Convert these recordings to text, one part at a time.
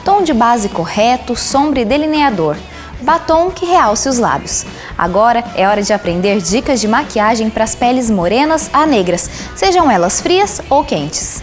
tom de base correto, sombra e delineador, batom que realce os lábios. Agora é hora de aprender dicas de maquiagem para as peles morenas a negras, sejam elas frias ou quentes.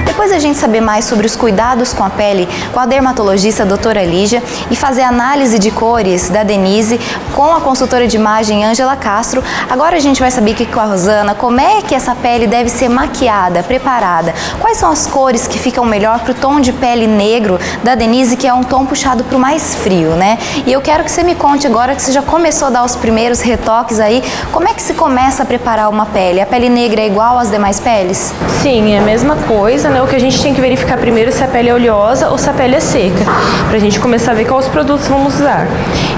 Depois a gente saber mais sobre os cuidados com a pele com a dermatologista doutora Lígia e fazer análise de cores da Denise com a consultora de imagem Ângela Castro, agora a gente vai saber aqui com a Rosana como é que essa pele deve ser maquiada, preparada, quais são as cores que ficam melhor para o tom de pele negro da Denise, que é um tom puxado para o mais frio, né? E eu quero que você me conte agora que você já começou a dar os primeiros retoques aí, como é que se começa a preparar uma pele? A pele negra é igual às demais peles? Sim, é a mesma coisa, né? O que a gente tem que verificar primeiro se a pele é oleosa ou se a pele é seca, pra gente começar a ver quais produtos vamos usar.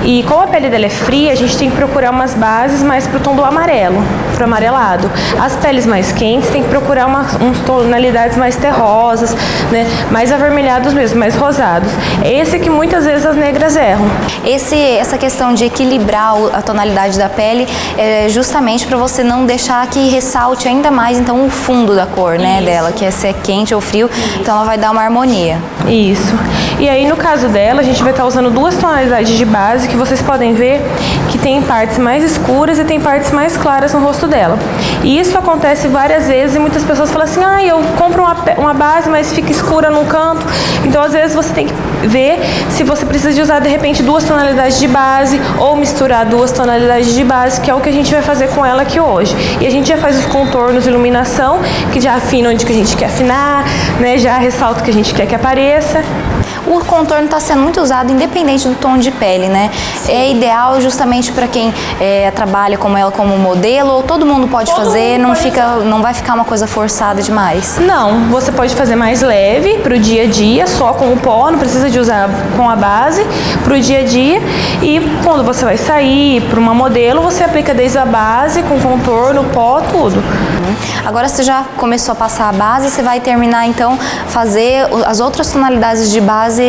E como a pele dela é fria, a gente tem que procurar umas bases mais pro tom do amarelo, pro amarelado. As peles mais quentes tem que procurar umas tonalidades mais terrosas, né? Mais avermelhados mesmo, mais rosados. É esse que muitas vezes as negras erram. Essa questão de equilibrar a tonalidade da pele é justamente para você não deixar que ressalte ainda mais então o fundo da cor, né, dela, que é se é quente ou frio, então ela vai dar uma harmonia. Isso. E aí no caso dela, a gente vai estar usando duas tonalidades de base que vocês podem ver que tem partes mais escuras e tem partes mais claras no rosto dela. E isso acontece várias vezes e muitas pessoas falam assim, eu compro uma base, mas fica escura num canto. Então às vezes você tem que ver se você precisa de usar de repente duas tonalidades de base ou misturar duas tonalidades de base, que é o que a gente vai fazer com ela aqui hoje. E a gente já faz os contornos de iluminação, que já afina onde que a gente quer afinar, né? Já ressalta o que a gente quer que apareça. O contorno está sendo muito usado independente do tom de pele, né? Sim. É ideal justamente para quem trabalha como ela como modelo, ou todo mundo pode fazer, não vai ficar uma coisa forçada demais? Não, você pode fazer mais leve para o dia a dia, só com o pó, não precisa de usar com a base para o dia a dia. E quando você vai sair para uma modelo, você aplica desde a base, com contorno, pó, tudo. Agora você já começou a passar a base, você vai terminar então fazer as outras tonalidades de base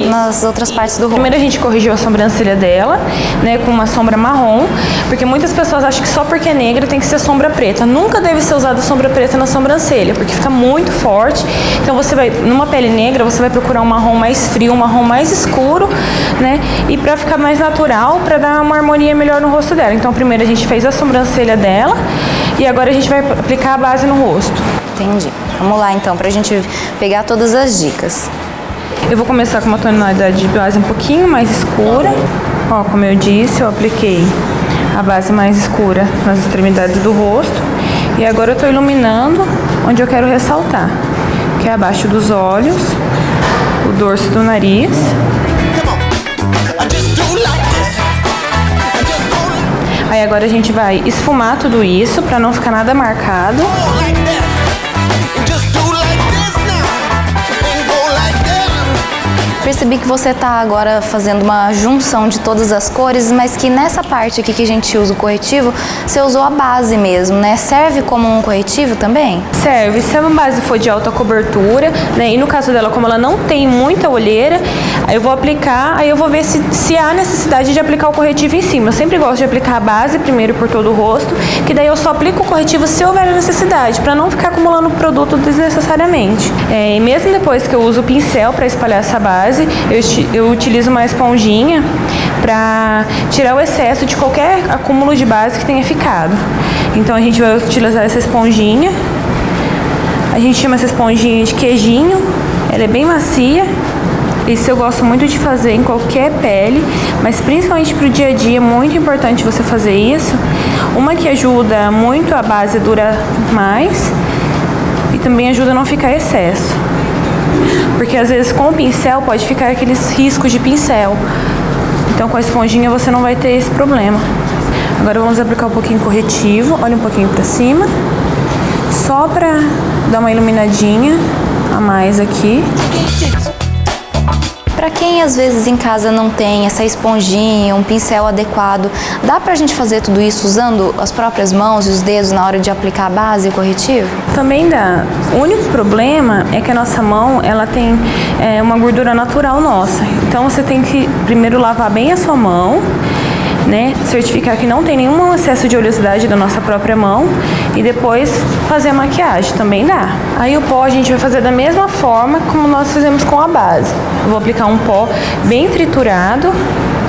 nas outras partes do rosto. Primeiro a gente corrigiu a sobrancelha dela, né, com uma sombra marrom, porque muitas pessoas acham que só porque é negra tem que ser sombra preta. Nunca deve ser usada sombra preta na sobrancelha, porque fica muito forte. Então você vai, numa pele negra, você vai procurar um marrom mais frio, um marrom mais escuro, né, e pra ficar mais natural, pra dar uma harmonia melhor no rosto dela. Então primeiro a gente fez a sobrancelha dela e agora a gente vai aplicar a base no rosto. Entendi. Vamos lá então, pra gente pegar todas as dicas. Eu vou começar com uma tonalidade de base um pouquinho mais escura. Ó, como eu disse, eu apliquei a base mais escura nas extremidades do rosto. E agora eu tô iluminando onde eu quero ressaltar, que é abaixo dos olhos, o dorso do nariz. Aí agora a gente vai esfumar tudo isso para não ficar nada marcado. Percebi que você está agora fazendo uma junção de todas as cores, mas que nessa parte aqui que a gente usa o corretivo, você usou a base mesmo, né? Serve como um corretivo também? Serve. Se a base for de alta cobertura, né? E no caso dela, como ela não tem muita olheira, aí eu vou aplicar, aí eu vou ver se há necessidade de aplicar o corretivo em cima. Eu sempre gosto de aplicar a base primeiro por todo o rosto, que daí eu só aplico o corretivo se houver necessidade, para não ficar acumulando produto desnecessariamente. E mesmo depois que eu uso o pincel para espalhar essa base, eu utilizo uma esponjinha para tirar o excesso de qualquer acúmulo de base que tenha ficado. Então a gente vai utilizar essa esponjinha. A gente chama essa esponjinha de queijinho. Ela é bem macia. Isso eu gosto muito de fazer em qualquer pele, mas principalmente para o dia a dia é muito importante você fazer isso. Uma que ajuda muito a base durar mais e também ajuda a não ficar excesso. Porque às vezes com o pincel pode ficar aqueles riscos de pincel. Então com a esponjinha você não vai ter esse problema. Agora vamos aplicar um pouquinho corretivo. Olha um pouquinho pra cima. Só pra dar uma iluminadinha a mais aqui. Para quem às vezes em casa não tem essa esponjinha, um pincel adequado, dá pra gente fazer tudo isso usando as próprias mãos e os dedos na hora de aplicar a base e o corretivo? Também dá. O único problema é que a nossa mão, ela tem uma gordura natural nossa. Então você tem que primeiro lavar bem a sua mão né, certificar que não tem nenhum excesso de oleosidade da nossa própria mão e depois fazer a maquiagem, também dá. Aí o pó a gente vai fazer da mesma forma como nós fizemos com a base. Eu vou aplicar um pó bem triturado,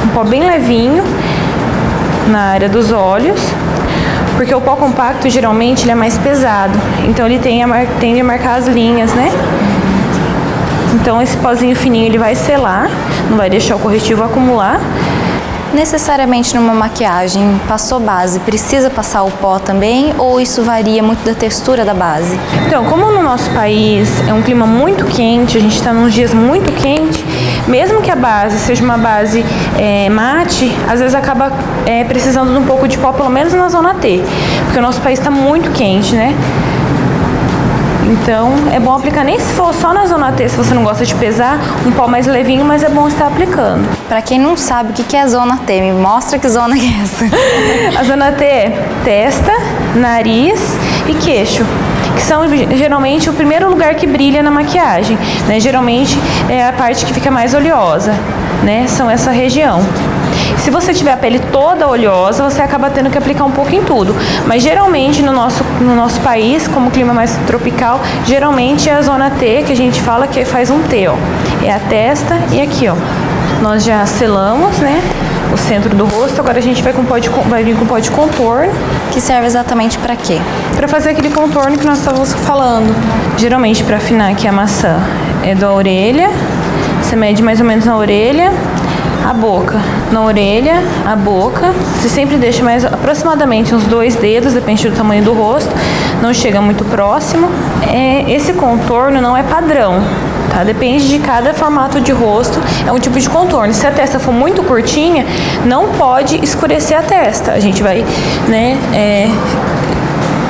um pó bem levinho na área dos olhos, porque o pó compacto geralmente ele é mais pesado, então ele tende a marcar as linhas, né? Então esse pozinho fininho ele vai selar, não vai deixar o corretivo acumular. Necessariamente numa maquiagem, passou base, precisa passar o pó também ou isso varia muito da textura da base? Então, como no nosso país é um clima muito quente, a gente está nos dias muito quentes, mesmo que a base seja uma base mate, às vezes acaba precisando de um pouco de pó, pelo menos na zona T, porque o nosso país está muito quente, né? Então, é bom aplicar, nem se for só na zona T, se você não gosta de pesar, um pó mais levinho, mas é bom estar aplicando. Para quem não sabe o que é a zona T, me mostra que zona que é essa. A zona T é testa, nariz e queixo, que são geralmente o primeiro lugar que brilha na maquiagem, né? Geralmente é a parte que fica mais oleosa, né? São essa região. Se você tiver a pele toda oleosa, você acaba tendo que aplicar um pouco em tudo. Mas geralmente no nosso país, como o clima é mais tropical, geralmente é a zona T, que a gente fala que faz um T, ó. É a testa e aqui, ó. Nós já selamos, né, o centro do rosto. Agora a gente vai vir com pó de contorno. Que serve exatamente para quê? Para fazer aquele contorno que nós estávamos falando. Geralmente para afinar aqui a maçã é da orelha. Você mede mais ou menos na orelha. A boca, na orelha, a boca, você sempre deixa mais aproximadamente uns 2 dedos, depende do tamanho do rosto, não chega muito próximo. Esse contorno não é padrão, tá? Depende de cada formato de rosto, é um tipo de contorno. Se a testa for muito curtinha, não pode escurecer a testa, a gente vai, né,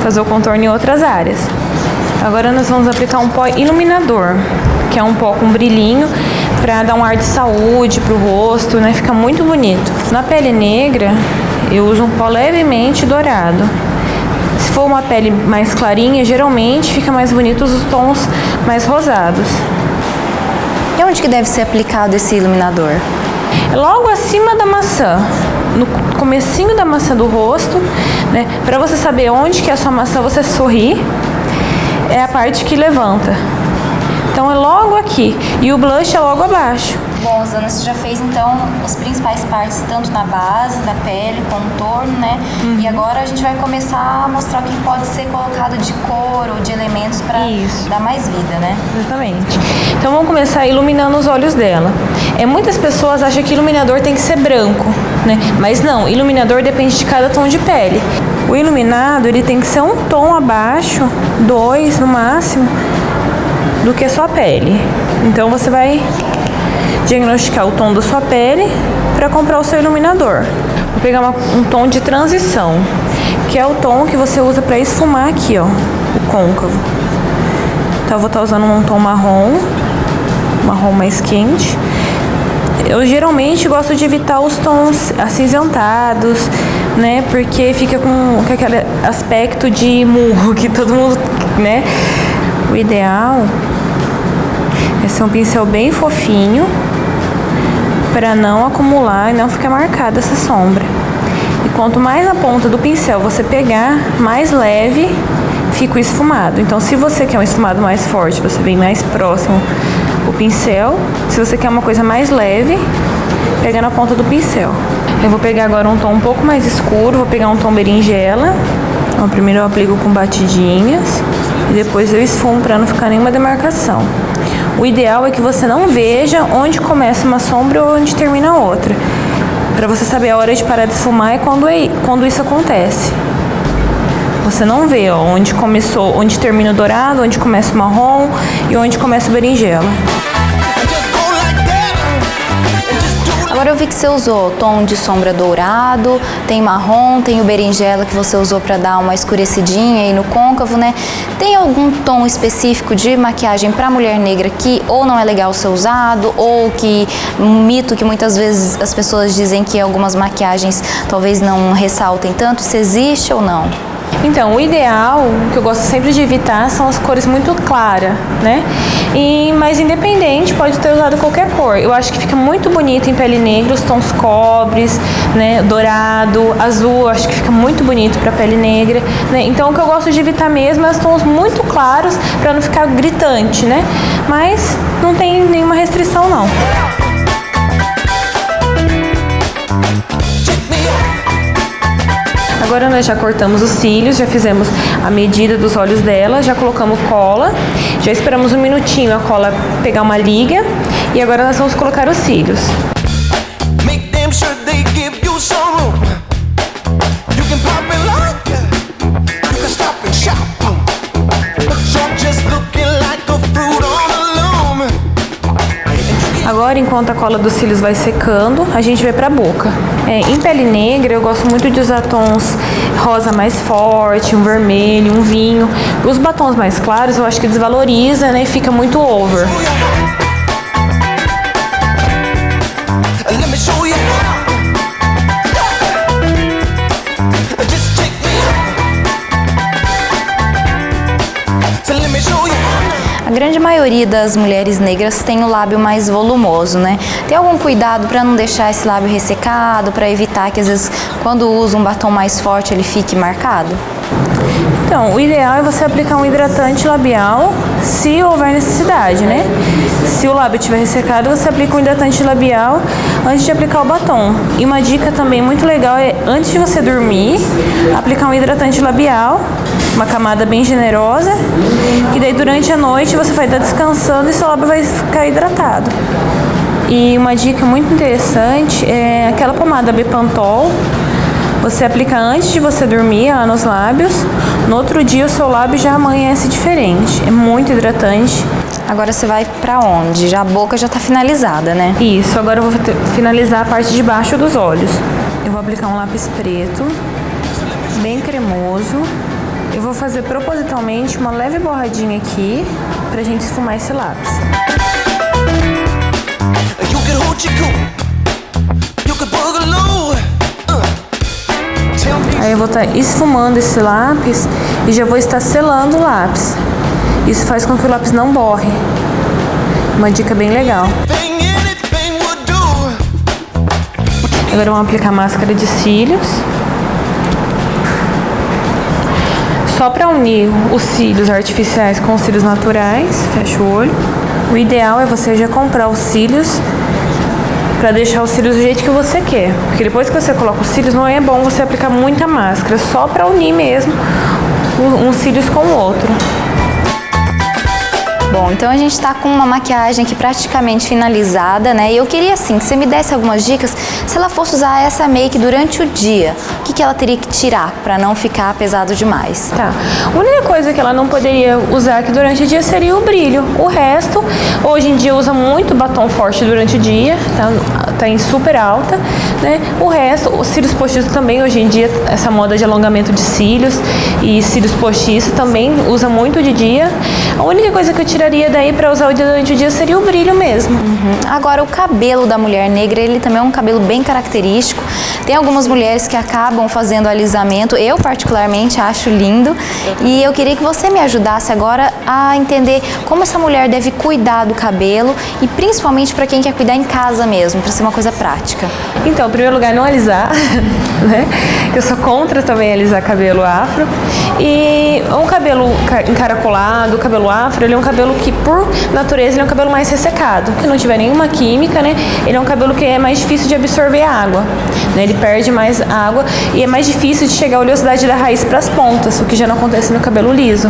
fazer o contorno em outras áreas. Agora nós vamos aplicar um pó iluminador, que é um pó com brilhinho, para dar um ar de saúde pro rosto, né? Fica muito bonito. Na pele negra, eu uso um pó levemente dourado. Se for uma pele mais clarinha, geralmente fica mais bonito os tons mais rosados. E onde que deve ser aplicado esse iluminador? Logo acima da maçã, no comecinho da maçã do rosto, né? Para você saber onde que é a sua maçã, você sorri, é a parte que levanta. Então é logo aqui, e o blush é logo abaixo. Bom, Rosana, você já fez então as principais partes, tanto na base, na pele, contorno, né? E agora a gente vai começar a mostrar o que pode ser colocado de cor ou de elementos para dar mais vida, né? Exatamente. Então vamos começar iluminando os olhos dela. Muitas pessoas acham que iluminador tem que ser branco, né? Mas não, iluminador depende de cada tom de pele. O iluminado, ele tem que ser um tom abaixo, 2 no máximo, do que a sua pele. Então você vai diagnosticar o tom da sua pele para comprar o seu iluminador. Vou pegar um tom de transição, que é o tom que você usa para esfumar aqui, ó, o côncavo. Então eu vou estar usando um tom marrom mais quente. Eu geralmente gosto de evitar os tons acinzentados, né, porque fica com aquele aspecto de murro que todo mundo, né. O ideal é ser um pincel bem fofinho para não acumular e não ficar marcada essa sombra. E quanto mais a ponta do pincel você pegar, mais leve fica o esfumado. Então, se você quer um esfumado mais forte, você vem mais próximo o pincel. Se você quer uma coisa mais leve, pega na ponta do pincel. Eu vou pegar agora um tom um pouco mais escuro, vou pegar um tom berinjela. Então, primeiro eu aplico com batidinhas e depois eu esfumo para não ficar nenhuma demarcação. O ideal é que você não veja onde começa uma sombra ou onde termina a outra. Para você saber a hora de parar de esfumar é quando isso acontece. Você não vê, ó, onde começou, onde termina o dourado, onde começa o marrom e onde começa o berinjela. Agora eu vi que você usou tom de sombra dourado, tem marrom, tem o berinjela que você usou para dar uma escurecidinha aí no côncavo, né? Tem algum tom específico de maquiagem para mulher negra que ou não é legal ser usado, ou que um mito que muitas vezes as pessoas dizem que algumas maquiagens talvez não ressaltem tanto, se existe ou não? Então, o ideal, que eu gosto sempre de evitar, são as cores muito claras, né? Mas independente, pode ter usado qualquer cor. Eu acho que fica muito bonito em pele negra, os tons cobres, né? Dourado, azul, eu acho que fica muito bonito para pele negra, né? Então, o que eu gosto de evitar mesmo é os tons muito claros, para não ficar gritante, né? Mas não tem nenhuma restrição, não. Agora nós já cortamos os cílios, já fizemos a medida dos olhos dela, já colocamos cola, já esperamos um minutinho a cola pegar uma liga e agora nós vamos colocar os cílios. Agora, enquanto a cola dos cílios vai secando, a gente vai pra boca. Em pele negra, eu gosto muito de usar tons rosa mais forte, um vermelho, um vinho. Os batons mais claros, eu acho que desvaloriza, né? E fica muito over. A grande maioria das mulheres negras tem o lábio mais volumoso, né? Tem algum cuidado para não deixar esse lábio ressecado, para evitar que às vezes quando usa um batom mais forte ele fique marcado? Então, o ideal é você aplicar um hidratante labial se houver necessidade, né? Se o lábio estiver ressecado, você aplica um hidratante labial antes de aplicar o batom. E uma dica também muito legal é, antes de você dormir, aplicar um hidratante labial, uma camada bem generosa, que daí durante a noite você vai estar descansando e seu lábio vai ficar hidratado. E uma dica muito interessante é aquela pomada Bepantol. Você aplica antes de você dormir lá nos lábios. No outro dia o seu lábio já amanhece diferente. É muito hidratante. Agora você vai pra onde? Já a boca já tá finalizada, né? Isso, agora eu vou finalizar a parte de baixo dos olhos. Eu vou aplicar um lápis preto, bem cremoso. Eu vou fazer propositalmente uma leve borradinha aqui pra gente esfumar esse lápis. Aí eu vou estar esfumando esse lápis e já vou estar selando o lápis. Isso faz com que o lápis não borre. Uma dica bem legal. Agora vamos aplicar máscara de cílios. Só para unir os cílios artificiais com os cílios naturais, fecha o olho. O ideal é você já comprar os cílios para deixar os cílios do jeito que você quer. Porque depois que você coloca os cílios, não é bom você aplicar muita máscara, só para unir mesmo uns cílios com o outro. Bom, então a gente tá com uma maquiagem aqui praticamente finalizada, né? E eu queria, assim, que você me desse algumas dicas se ela fosse usar essa make durante o dia. O que ela teria que tirar para não ficar pesado demais? Tá. A única coisa que ela não poderia usar aqui durante o dia seria o brilho. O resto, hoje em dia usa muito batom forte durante o dia, tá em super alta, né? O resto, os cílios postiços também, hoje em dia, essa moda de alongamento de cílios e cílios postiços também usa muito de dia. A única coisa que eu tiraria daí para usar durante o dia seria o brilho mesmo. Agora, o cabelo da mulher negra, ele também é um cabelo bem característico. Tem algumas mulheres que acabam fazendo alisamento. Eu, particularmente, acho lindo. E eu queria que você me ajudasse agora a entender como essa mulher deve cuidar do cabelo e principalmente para quem quer cuidar em casa mesmo, para ser uma coisa prática. Então, em primeiro lugar, não alisar, né? Eu sou contra também alisar cabelo afro. E um cabelo encaracolado, o cabelo afro, ele é um cabelo que, por natureza, ele é um cabelo mais ressecado, que não tiver nenhuma química, né? Ele é um cabelo que é mais difícil de absorver a água, né? Ele perde mais água e é mais difícil de chegar a oleosidade da raiz para as pontas, o que já não acontece no cabelo liso.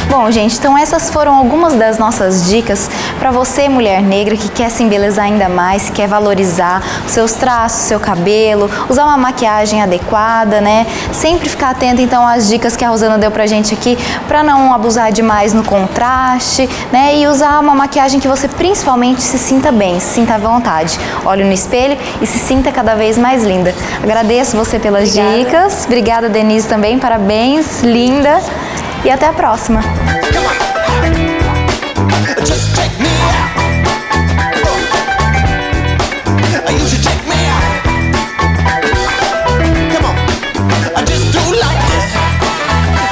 Bom, gente, então essas foram algumas das nossas dicas para você, mulher negra, que quer se embelezar ainda mais, quer valorizar os seus traços, seu cabelo, usar uma maquiagem adequada, né? Sempre ficar atenta, então, às dicas que a Rosana deu pra gente aqui, para não abusar demais no contraste, né? E usar uma maquiagem que você principalmente se sinta bem, se sinta à vontade. Olhe no espelho e se sinta cada vez mais linda. Agradeço você pelas dicas. Obrigada, Denise, também. Parabéns, linda. E até a próxima. Just check me out.